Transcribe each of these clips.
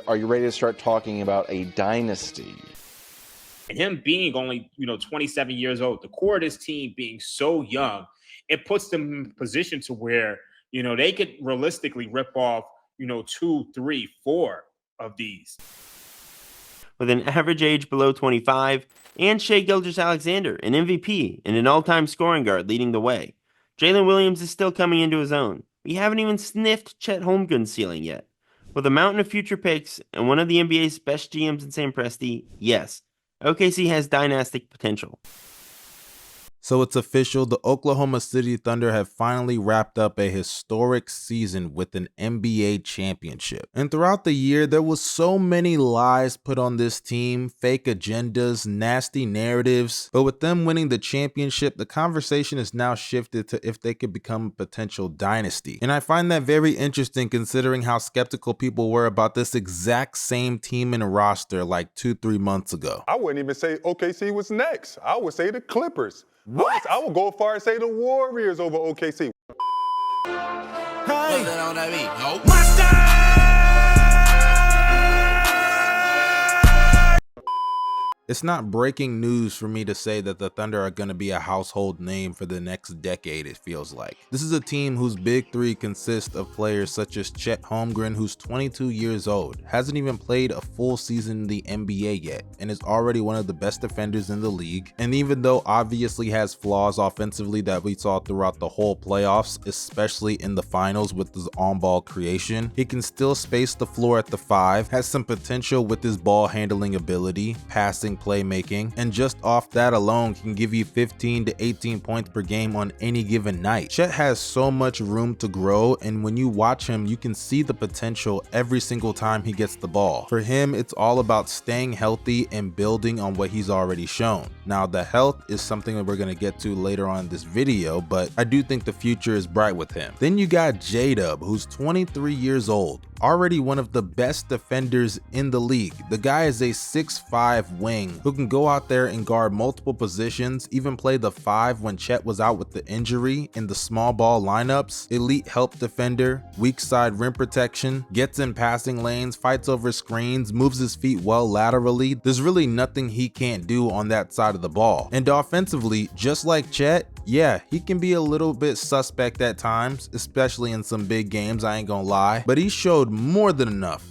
Are you ready to start talking about a dynasty? And him being only, 27 years old, the core of this team being so young, it puts them in a position to where, they could realistically rip off, 2, 3, 4 of these. With an average age below 25, and Shai Gilgeous-Alexander, an MVP and an all-time scoring guard leading the way, Jalen Williams is still coming into his own. We haven't even sniffed Chet Holmgren's ceiling yet. With a mountain of future picks and one of the NBA's best GMs in Sam Presti, yes, OKC has dynastic potential. So it's official, the Oklahoma City Thunder have finally wrapped up a historic season with an NBA championship. And throughout the year, there was so many lies put on this team, fake agendas, nasty narratives. But with them winning the championship, the conversation is now shifted to if they could become a potential dynasty. And I find that very interesting considering how skeptical people were about this exact same team and roster like 2-3 months ago. I wouldn't even say OKC was next. I would say the Clippers. What? I would go as far as say the Warriors over OKC. Hey. It's not breaking news for me to say that the Thunder are going to be a household name for the next decade, it feels like. This is a team whose big three consist of players such as Chet Holmgren, who's 22 years old, hasn't even played a full season in the NBA yet, and is already one of the best defenders in the league. And even though obviously has flaws offensively that we saw throughout the whole playoffs, especially in the finals with his on-ball creation, he can still space the floor at the 5, has some potential with his ball handling ability, passing, playmaking, and just off that alone can give you 15 to 18 points per game on any given night. Chet has so much room to grow, and when you watch him, you can see the potential every single time he gets the ball. For him, it's all about staying healthy and building on what he's already shown. Now, the health is something that we're going to get to later on in this video, but I do think the future is bright with him. Then you got J-Dub, who's 23 years old, already one of the best defenders in the league. The guy is a 6'5" wing who can go out there and guard multiple positions, even play the 5 when Chet was out with the injury in the small ball lineups. Elite help defender, weak side rim protection, gets in passing lanes, fights over screens, moves his feet well laterally. There's really nothing he can't do on that side of the ball. And offensively, just like Chet, yeah, he can be a little bit suspect at times, especially in some big games, I ain't gonna lie, but he showed more than enough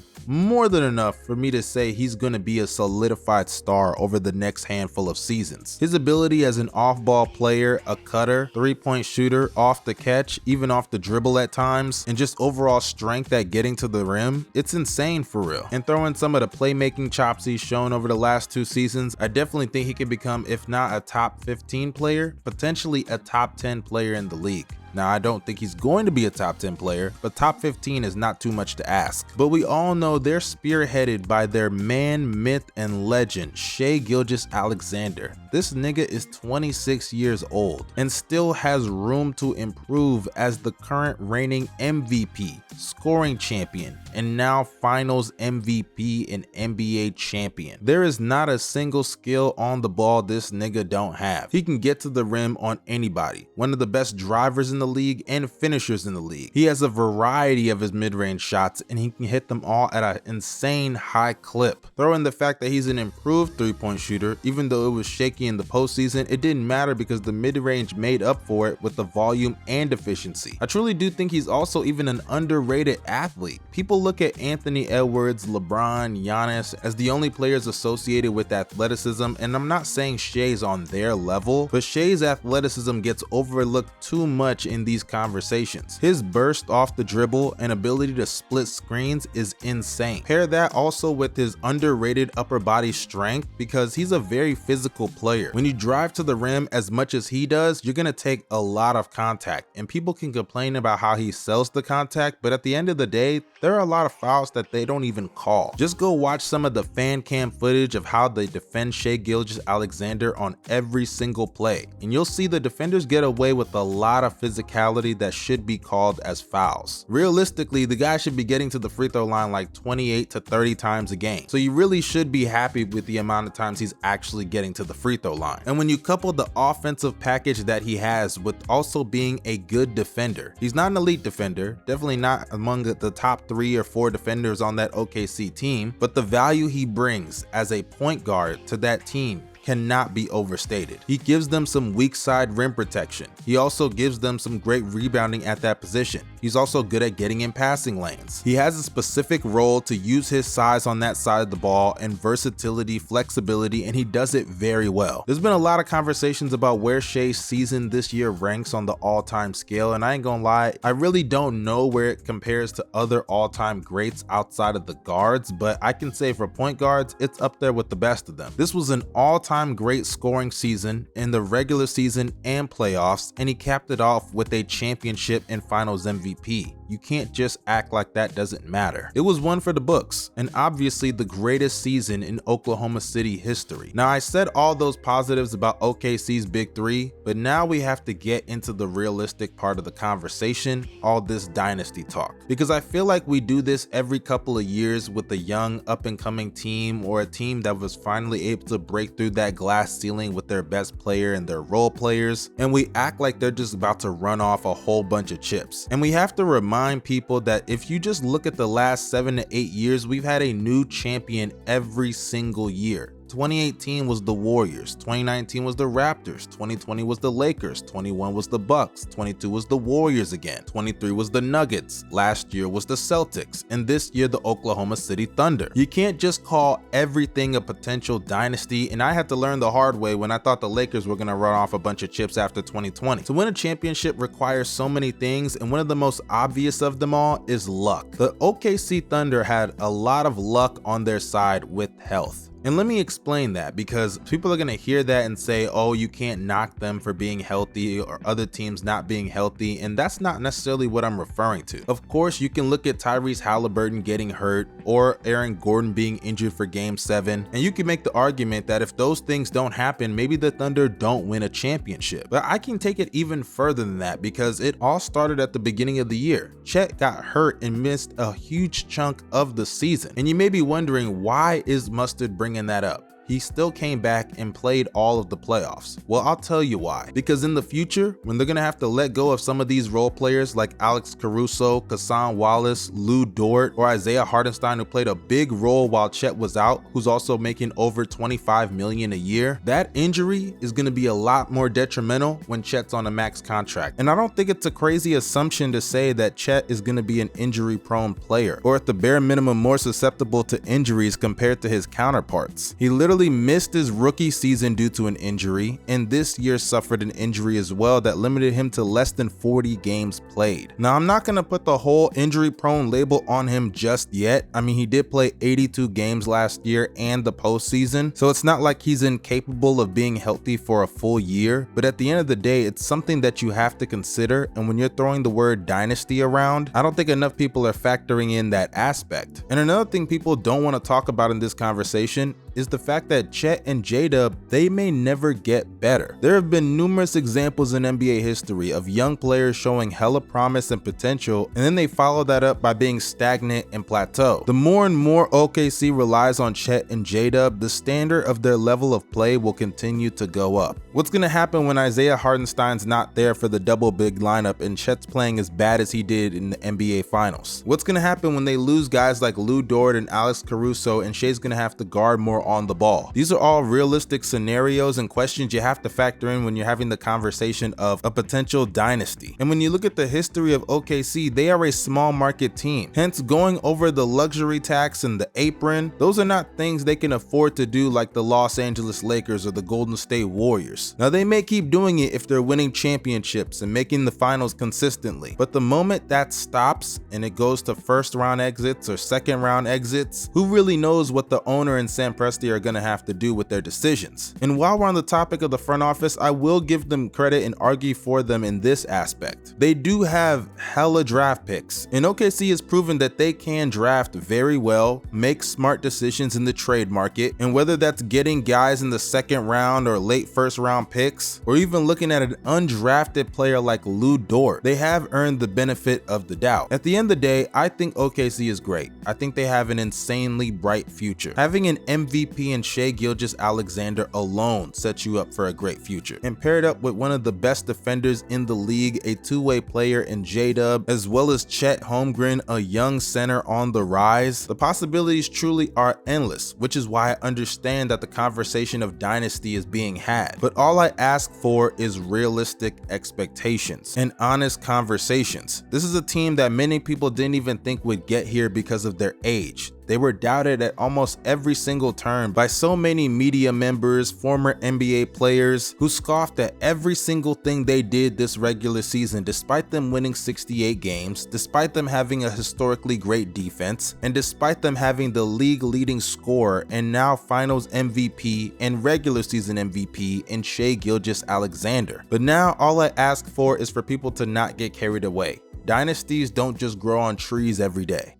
for me to say he's going to be a solidified star over the next handful of seasons. His ability as an off-ball player, a cutter, three-point shooter, off the catch, even off the dribble at times, and just overall strength at getting to the rim, it's insane for real. And throwing some of the playmaking chops he's shown over the last 2 seasons, I definitely think he can become, if not a top 15 player, potentially a top 10 player in the league. Now, I don't think he's going to be a top 10 player, but top 15 is not too much to ask. But we all know they're spearheaded by their man, myth, and legend, Shai Gilgeous-Alexander. This nigga is 26 years old and still has room to improve as the current reigning MVP, scoring champion, and now finals MVP and NBA champion. There is not a single skill on the ball this nigga don't have. He can get to the rim on anybody, one of the best drivers in the league and finishers in the league. He has a variety of his mid-range shots and he can hit them all at an insane high clip. Throw in the fact that he's an improved three-point shooter. Even though it was shaky in the postseason, it didn't matter because the mid-range made up for it with the volume and efficiency. I truly do think he's also even an underrated athlete. People look at Anthony Edwards, LeBron, Giannis as the only players associated with athleticism, and I'm not saying Shai's on their level, but Shai's athleticism gets overlooked too much in these conversations. His burst off the dribble and ability to split screens is insane. Pair that also with his underrated upper body strength because he's a very physical player. When you drive to the rim as much as he does, you're gonna take a lot of contact, and people can complain about how he sells the contact, but at the end of the day, there are a lot of fouls that they don't even call. Just go watch some of the fan cam footage of how they defend Shai Gilgeous-Alexander on every single play, and you'll see the defenders get away with a lot of physicality physicality that should be called as fouls. Realistically, the guy should be getting to the free throw line like 28 to 30 times a game. So you really should be happy with the amount of times he's actually getting to the free throw line. And when you couple the offensive package that he has with also being a good defender, he's not an elite defender, definitely not among the top 3 or 4 defenders on that OKC team, but the value he brings as a point guard to that team cannot be overstated. He gives them some weak side rim protection. He also gives them some great rebounding at that position. He's also good at getting in passing lanes. He has a specific role to use his size on that side of the ball and versatility, flexibility, and he does it very well. There's been a lot of conversations about where Shai's season this year ranks on the all-time scale, and I ain't gonna lie, I really don't know where it compares to other all-time greats outside of the guards, but I can say for point guards, it's up there with the best of them. This was an all-time great scoring season in the regular season and playoffs, and he capped it off with a championship and finals MVP. You can't just act like that doesn't matter. It was one for the books, and obviously the greatest season in Oklahoma City history. Now, I said all those positives about OKC's big 3, but now we have to get into the realistic part of the conversation, all this dynasty talk. Because I feel like we do this every couple of years with a young up-and-coming team or a team that was finally able to break through that glass ceiling with their best player and their role players, and we act like they're just about to run off a whole bunch of chips. And we have to remind people that if you just look at the last 7 to 8 years, we've had a new champion every single year. 2018 was the Warriors, 2019 was the Raptors, 2020 was the Lakers, 21 was the Bucks, 22 was the Warriors again, 23 was the Nuggets, last year was the Celtics, and this year the Oklahoma City Thunder. You can't just call everything a potential dynasty, and I had to learn the hard way when I thought the Lakers were going to run off a bunch of chips after 2020. To win a championship requires so many things, and one of the most obvious of them all is luck. The OKC Thunder had a lot of luck on their side with health. And let me explain that, because people are going to hear that and say, oh, you can't knock them for being healthy or other teams not being healthy, and that's not necessarily what I'm referring to. Of course, you can look at Tyrese Halliburton getting hurt or Aaron Gordon being injured for Game 7, and you can make the argument that if those things don't happen, maybe the Thunder don't win a championship. But I can take it even further than that, because it all started at the beginning of the year. Chet got hurt and missed a huge chunk of the season, and you may be wondering, why is Mustard bringing that up? He still came back and played all of the playoffs. Well, I'll tell you why. Because in the future, when they're gonna have to let go of some of these role players like Alex Caruso, Kassan Wallace, Lou Dort, or Isaiah Hartenstein, who played a big role while Chet was out, who's also making over $25 million a year, that injury is gonna be a lot more detrimental when Chet's on a max contract. And I don't think it's a crazy assumption to say that Chet is gonna be an injury-prone player, or at the bare minimum more susceptible to injuries compared to his counterparts. He literally missed his rookie season due to an injury, and this year suffered an injury as well that limited him to less than 40 games played. Now, I'm not gonna put the whole injury prone label on him just yet. I mean, he did play 82 games last year and the postseason, so it's not like he's incapable of being healthy for a full year, but at the end of the day, it's something that you have to consider, and when you're throwing the word dynasty around, I don't think enough people are factoring in that aspect. And another thing people don't want to talk about in this conversation is the fact that Chet and J-Dub, they may never get better. There have been numerous examples in NBA history of young players showing hella promise and potential, and then they follow that up by being stagnant and plateau. The more and more OKC relies on Chet and J-Dub, the standard of their level of play will continue to go up. What's gonna happen when Isaiah Hartenstein's not there for the double big lineup and Chet's playing as bad as he did in the NBA Finals? What's gonna happen when they lose guys like Lou Dort and Alex Caruso and Shai's gonna have to guard more on the ball? These are all realistic scenarios and questions you have to factor in when you're having the conversation of a potential dynasty. And when you look at the history of OKC, they are a small market team. Hence, going over the luxury tax and the apron, those are not things they can afford to do like the Los Angeles Lakers or the Golden State Warriors. Now, they may keep doing it if they're winning championships and making the finals consistently, but the moment that stops and it goes to first round exits or second round exits, who really knows what the owner and Sam Presti Dynasty are going to have to do with their decisions. And while we're on the topic of the front office, I will give them credit and argue for them in this aspect. They do have hella draft picks, and OKC has proven that they can draft very well, make smart decisions in the trade market, and whether that's getting guys in the second round or late first round picks, or even looking at an undrafted player like Lou Dort, they have earned the benefit of the doubt. At the end of the day, I think OKC is great. I think they have an insanely bright future. Having an MVP in Shai Gilgeous-Alexander alone sets you up for a great future. And paired up with one of the best defenders in the league, a two-way player in J-Dub, as well as Chet Holmgren, a young center on the rise, the possibilities truly are endless, which is why I understand that the conversation of Dynasty is being had. But all I ask for is realistic expectations and honest conversations. This is a team that many people didn't even think would get here because of their age. They were doubted at almost every single turn by so many media members, former NBA players, who scoffed at every single thing they did this regular season, despite them winning 68 games, despite them having a historically great defense, and despite them having the league leading scorer and now finals MVP and regular season MVP in Shai Gilgeous-Alexander. But now all I ask for is for people to not get carried away. Dynasties don't just grow on trees every day.